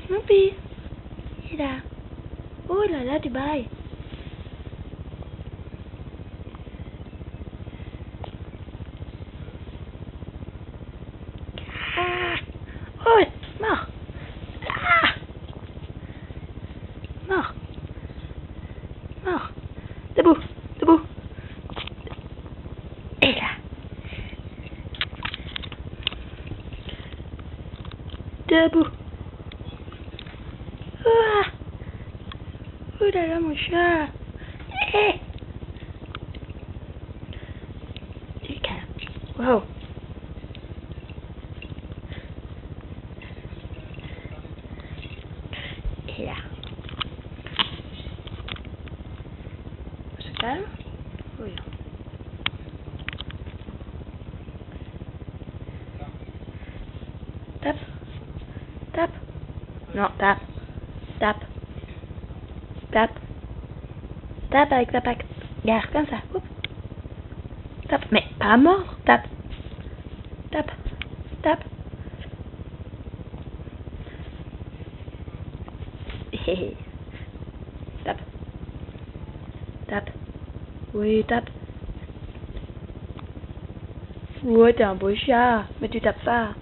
Snoopy. Il est là. Oh là là, du bail. Ah. Oh, mort. Ah. Mort. Mort. Debout. Debout. Et là. Debout. Ah. Oh là là, mon chat. Eh. Du calme. Wow. Et là. On se calme. Oui. Tape. Tape. Non, tape. Tape. Tape. Tape avec ta patte. Garde comme ça. Oups. Tape. Mais pas mort. Tape. Tape. Tape. Tape. Tape. Oui, tape. Ouais, t'es un beau chat. Mais tu tapes pas.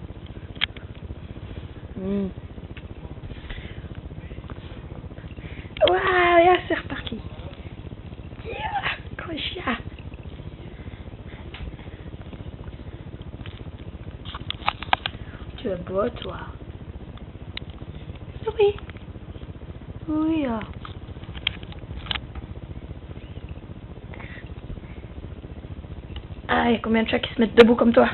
Waouh, et c'est reparti. Gros chat. Tu es beau, toi. Oui. Oui. Ah, il y a combien de chats qui se mettent debout comme toi?